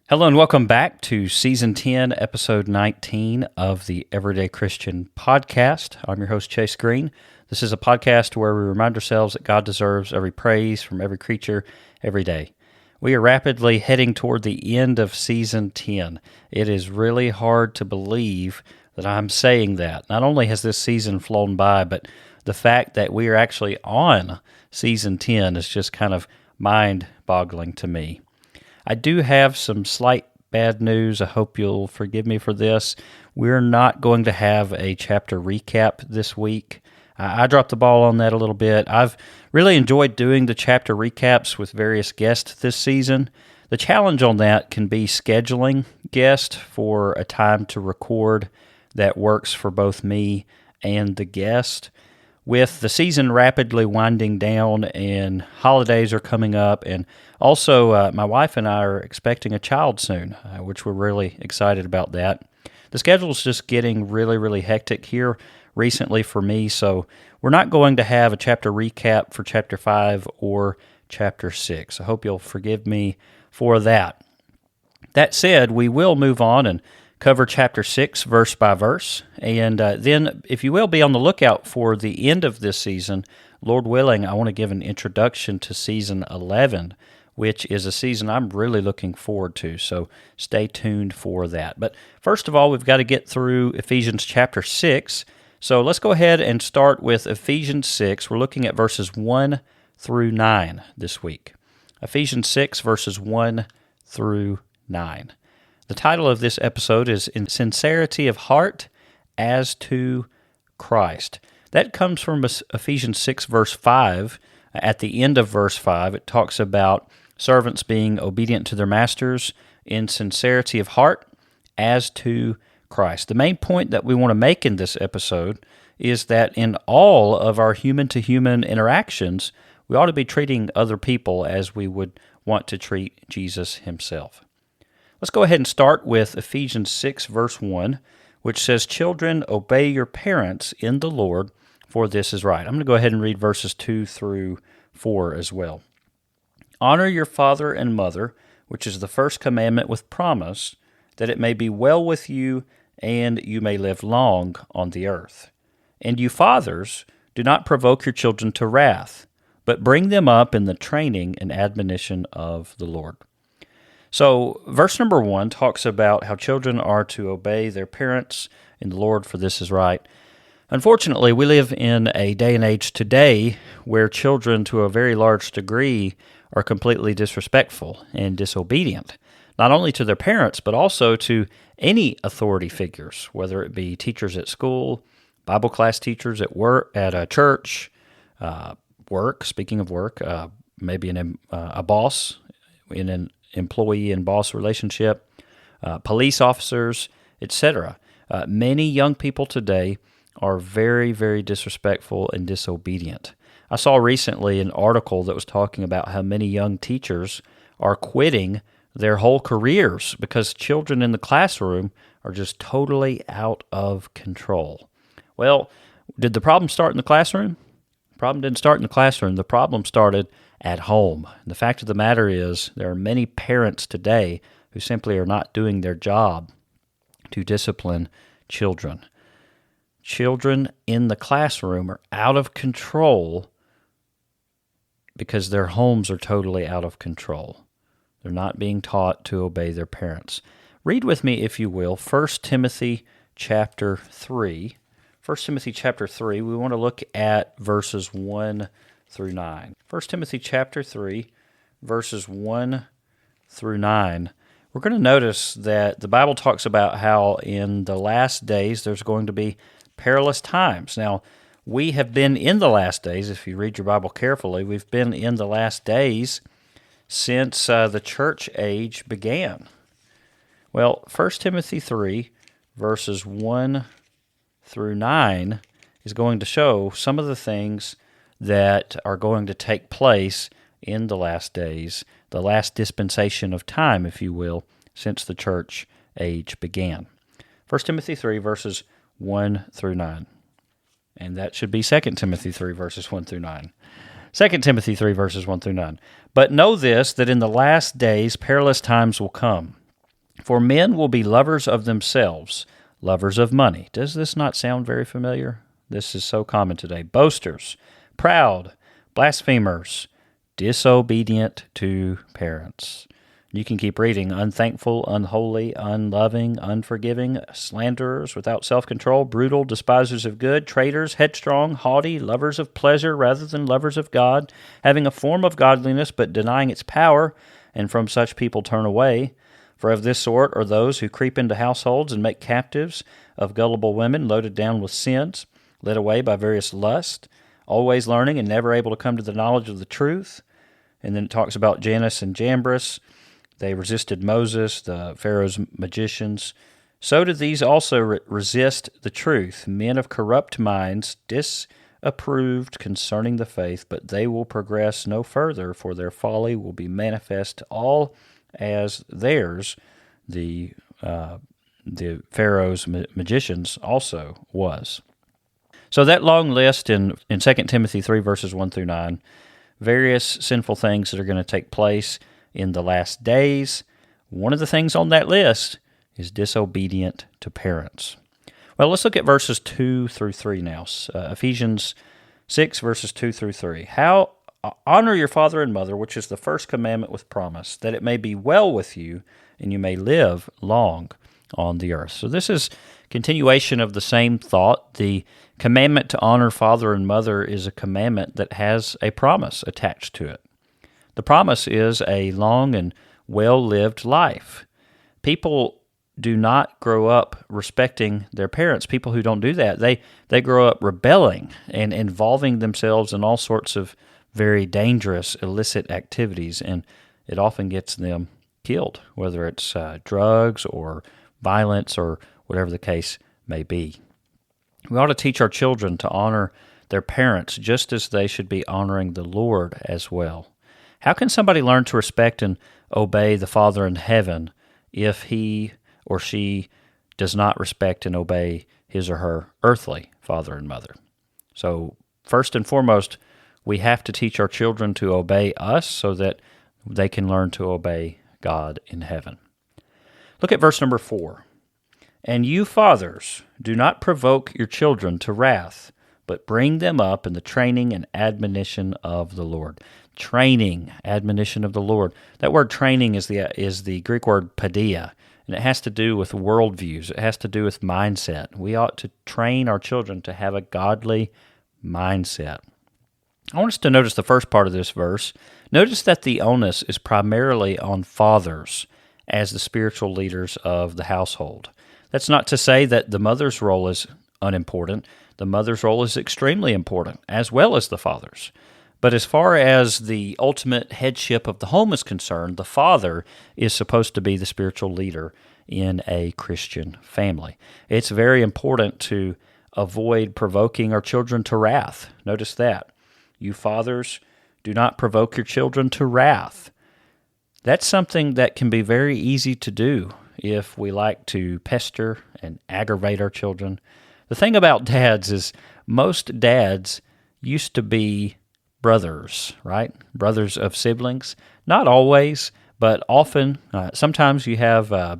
Hello and welcome back to Season 10, Episode 19 of the Everyday Christian Podcast. I'm your host, Chase Green. This is a podcast where we remind ourselves that God deserves every praise from every creature every day. We are rapidly heading toward the end of Season 10. It is really hard to believe that I'm saying that. Not only has this season flown by, but the fact that we are actually on Season 10 is just kind of mind-boggling to me. I do have some slight bad news. I hope you'll forgive me for this. We're not going to have a chapter recap this week. I dropped the ball on that a little bit. I've really enjoyed doing the chapter recaps with various guests this season. The challenge on that can be scheduling guests for a time to record that works for both me and the guest. With the season rapidly winding down and holidays are coming up, and also my wife and I are expecting a child soon, which we're really excited about that. The schedule's just getting really hectic here recently for me, so we're not going to have a chapter recap for Chapter 5 or Chapter 6. I hope you'll forgive me for that. That said, we will move on and cover Chapter 6 verse by verse, and then, if you will, be on the lookout for the end of this season. Lord willing, I want to give an introduction to Season 11, which is a season I'm really looking forward to, so stay tuned for that. But first of all, we've got to get through Ephesians chapter 6, so let's go ahead and start with Ephesians 6. We're looking at verses 1 through 9 this week. Ephesians 6, verses 1 through 9. The title of this episode is In Sincerity of Heart as to Christ. That comes from Ephesians 6, verse 5. At the end of verse 5, it talks about servants being obedient to their masters in sincerity of heart as to Christ. The main point that we want to make in this episode is that in all of our human-to-human interactions, we ought to be treating other people as we would want to treat Jesus himself. Let's go ahead and start with Ephesians 6, verse 1, which says, "Children, obey your parents in the Lord, for this is right." I'm going to go ahead and read verses 2 through 4 as well. "Honor your father and mother, which is the first commandment with promise, that it may be well with you and you may live long on the earth. And you fathers, do not provoke your children to wrath, but bring them up in the training and admonition of the Lord." So, verse number 1 talks about how children are to obey their parents in the Lord, for this is right. Unfortunately, we live in a day and age today where children, to a very large degree, are completely disrespectful and disobedient, not only to their parents, but also to any authority figures, whether it be teachers at school, Bible class teachers at work, at a church, work, speaking of work, maybe a boss in an employee and boss relationship, police officers, etc. Many young people today are very disrespectful and disobedient. I saw recently an article that was talking about how many young teachers are quitting their whole careers because children in the classroom are just totally out of control. Well, did the problem start in the classroom? The problem didn't start in the classroom. The problem started at home. And the fact of the matter is, there are many parents today who simply are not doing their job to discipline children. Children in the classroom are out of control because their homes are totally out of control. They're not being taught to obey their parents. Read with me, if you will, 1 Timothy chapter 3. 1 Timothy chapter 3, we want to look at verses 1 through 9. 1 Timothy chapter 3, verses 1 through 9. We're going to notice that the Bible talks about how in the last days there's going to be perilous times. Now, we have been in the last days. If you read your Bible carefully, we've been in the last days since the church age began. Well, 1 Timothy 3, verses 1 through 9 is going to show some of the things that are going to take place in the last days, the last dispensation of time, if you will, since the church age began. 1 Timothy 3, verses 1 through 9. And that should be 2 Timothy 3, verses 1 through 9. 2 Timothy 3, verses 1 through 9. "But know this, that in the last days perilous times will come. For men will be lovers of themselves, lovers of money. Does this not sound very familiar? This is so common today. Boasters, proud, blasphemers, disobedient to parents. You can keep reading. Unthankful, unholy, unloving, unforgiving, slanderers, without self-control, brutal, despisers of good, traitors, headstrong, haughty, lovers of pleasure rather than lovers of God, having a form of godliness but denying its power, and from such people turn away. For of this sort are those who creep into households and make captives of gullible women loaded down with sins, led away by various lusts, always learning and never able to come to the knowledge of the truth. And then it talks about Jannes and Jambres. They resisted Moses, the Pharaoh's magicians. So did these also resist the truth, men of corrupt minds, disapproved concerning the faith, but they will progress no further, for their folly will be manifest to all as theirs, the Pharaoh's magicians also was. So that long list in 2 Timothy 3, verses 1 through 9, various sinful things that are going to take place in the last days. One of the things on that list is disobedient to parents. Well, let's look at verses 2 through 3 now. Ephesians 6, verses 2 through 3. How honor your father and mother, which is the first commandment with promise, that it may be well with you and you may live long on the earth. So this is continuation of the same thought. The commandment to honor father and mother is a commandment that has a promise attached to it. The promise is a long and well-lived life. People do not grow up respecting their parents. People who don't do that, they grow up rebelling and involving themselves in all sorts of very dangerous, illicit activities, and it often gets them killed, whether it's drugs or violence or whatever the case may be. We ought to teach our children to honor their parents just as they should be honoring the Lord as well. How can somebody learn to respect and obey the Father in heaven if he or she does not respect and obey his or her earthly father and mother? So first and foremost, we have to teach our children to obey us so that they can learn to obey God in heaven. Look at verse number 4. And you fathers, do not provoke your children to wrath, but bring them up in the training and admonition of the Lord. Training, admonition of the Lord. That word training is the Greek word paideia, and it has to do with worldviews. It has to do with mindset. We ought to train our children to have a godly mindset. I want us to notice the first part of this verse. Notice that the onus is primarily on fathers as the spiritual leaders of the household. That's not to say that the mother's role is unimportant. The mother's role is extremely important, as well as the father's. But as far as the ultimate headship of the home is concerned, the father is supposed to be the spiritual leader in a Christian family. It's very important to avoid provoking our children to wrath. Notice that. You fathers, do not provoke your children to wrath. That's something that can be very easy to do if we like to pester and aggravate our children. The thing about dads is most dads used to be brothers, right? Brothers of siblings. Not always, but often. Sometimes you have a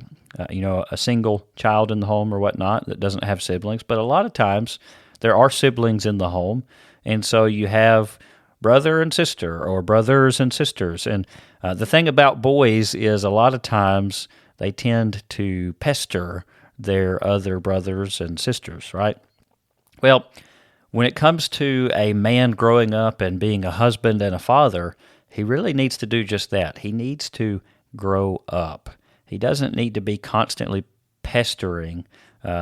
single child in the home or whatnot that doesn't have siblings, but a lot of times there are siblings in the home, and so you have brother and sister or brothers and sisters. And the thing about boys is a lot of times they tend to pester their other brothers and sisters, right? Well, when it comes to a man growing up and being a husband and a father, he really needs to do just that. He needs to grow up. He doesn't need to be constantly pestering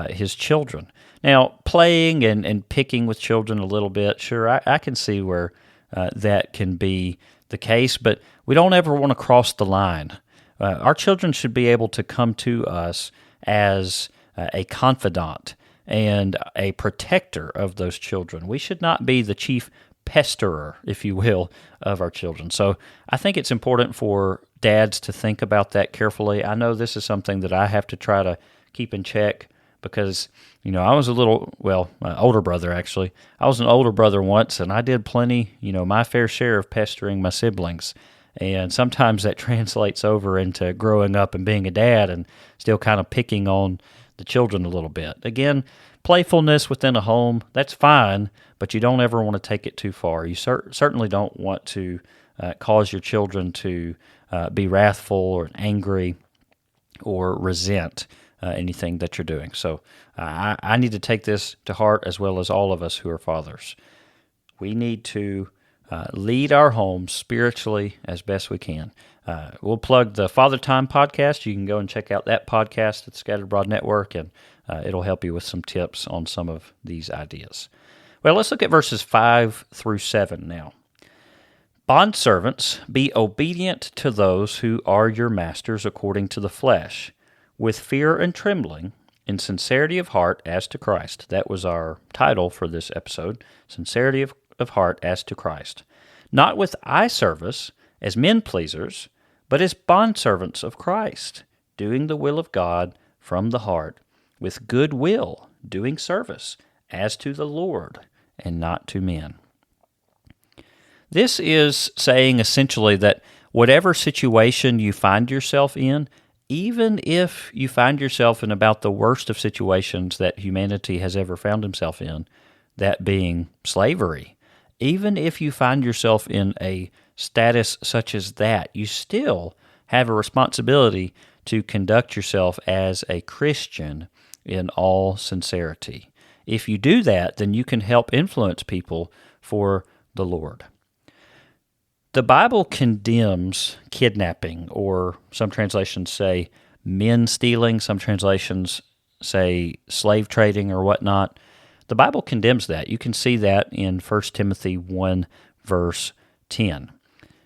his children. Now, playing and picking with children a little bit, sure, I can see where that can be the case, but we don't ever want to cross the line. Our children should be able to come to us as a confidant and a protector of those children. We should not be the chief pesterer, if you will, of our children. So I think it's important for dads to think about that carefully. I know this is something that I have to try to keep in check because, I was older brother actually. I was an older brother once, and I did plenty, my fair share of pestering my siblings. And sometimes that translates over into growing up and being a dad and still kind of picking on the children a little bit. Again, playfulness within a home, that's fine, but you don't ever want to take it too far. You certainly don't want to cause your children to be wrathful or angry or resent anything that you're doing. So I need to take this to heart, as well as all of us who are fathers. We need to lead our homes spiritually as best we can. We'll plug the Father Time podcast. You can go and check out that podcast at the Scattered Abroad Network, and it'll help you with some tips on some of these ideas. Well, let's look at verses 5 through 7 now. Bondservants, be obedient to those who are your masters according to the flesh, with fear and trembling, in sincerity of heart as to Christ. That was our title for this episode, Sincerity of heart as to Christ. Not with eye service as men pleasers, but as bondservants of Christ, doing the will of God from the heart, with good will, doing service as to the Lord and not to men. This is saying essentially that whatever situation you find yourself in, even if you find yourself in about the worst of situations that humanity has ever found himself in, that being slavery, even if you find yourself in a status such as that, you still have a responsibility to conduct yourself as a Christian in all sincerity. If you do that, then you can help influence people for the Lord. The Bible condemns kidnapping, or some translations say men stealing, some translations say slave trading or whatnot. The Bible condemns that. You can see that in 1 Timothy 1, verse 10.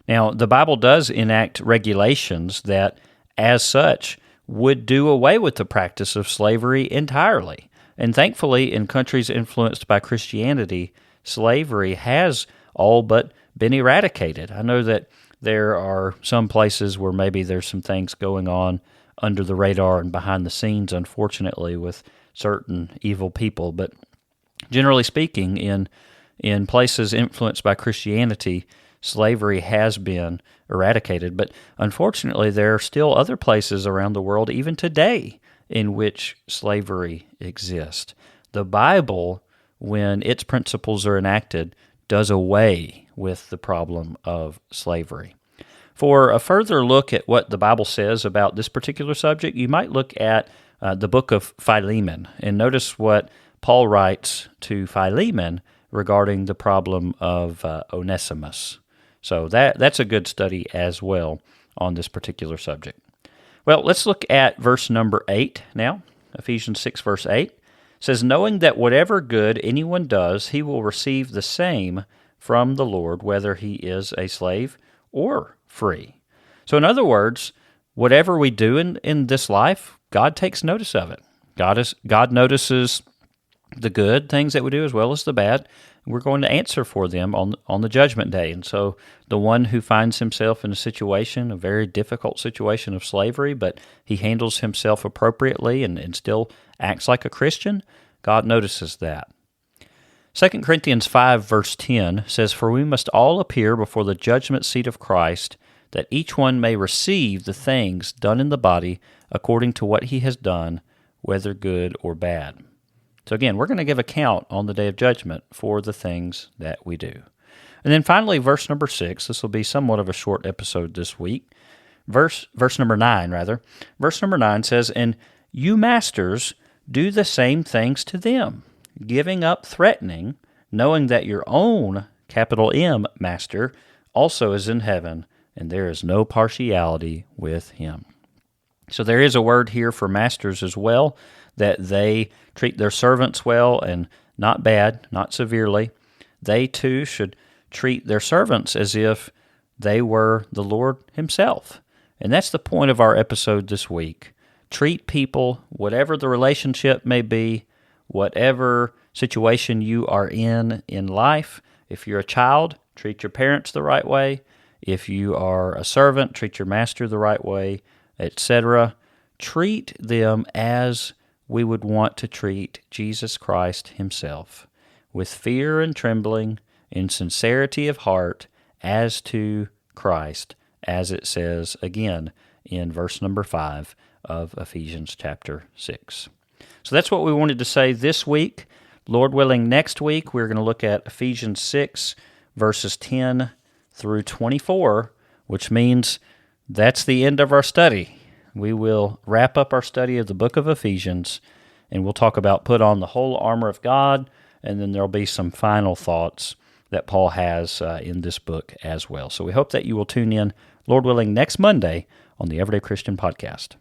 Now, the Bible does enact regulations that, as such, would do away with the practice of slavery entirely. And thankfully, in countries influenced by Christianity, slavery has all but been eradicated. I know that there are some places where maybe there's some things going on under the radar and behind the scenes, unfortunately, with certain evil people. But generally speaking, in places influenced by Christianity, slavery has been eradicated. But unfortunately, there are still other places around the world, even today, in which slavery exists. The Bible, when its principles are enacted, does away with the problem of slavery. For a further look at what the Bible says about this particular subject, you might look at the book of Philemon and notice what Paul writes to Philemon regarding the problem of Onesimus. So that's a good study as well on this particular subject. Well, let's look at verse number 8 now. Ephesians 6, verse 8 says, knowing that whatever good anyone does, he will receive the same from the Lord, whether he is a slave or free. So in other words, whatever we do in this life, God takes notice of it. God notices the good things that we do as well as the bad. We're going to answer for them on the judgment day. And so the one who finds himself in a very difficult situation of slavery, but he handles himself appropriately and still acts like a Christian, God notices that. 2 Corinthians 5, verse 10 says, for we must all appear before the judgment seat of Christ, that each one may receive the things done in the body according to what he has done, whether good or bad. So again, we're going to give account on the day of judgment for the things that we do. And then finally, verse number 6, this will be somewhat of a short episode this week. Verse number 9, rather. Verse number 9 says, and you masters do the same things to them, giving up threatening, knowing that your own, capital M, Master, also is in heaven, and there is no partiality with him. So there is a word here for masters as well, that they treat their servants well and not bad, not severely. They too should treat their servants as if they were the Lord himself. And that's the point of our episode this week. Treat people, whatever the relationship may be, whatever situation you are in life. If you're a child, treat your parents the right way. If you are a servant, treat your master the right way, etc. Treat them as we would want to treat Jesus Christ himself, with fear and trembling, in sincerity of heart, as to Christ, as it says again in verse number 5 of Ephesians chapter 6. So that's what we wanted to say this week. Lord willing, next week we're going to look at Ephesians 6, verses 10 through 24, which means that's the end of our study. We will wrap up our study of the book of Ephesians, and we'll talk about put on the whole armor of God, and then there'll be some final thoughts that Paul has in this book as well. So we hope that you will tune in, Lord willing, next Monday on the Everyday Christian Podcast.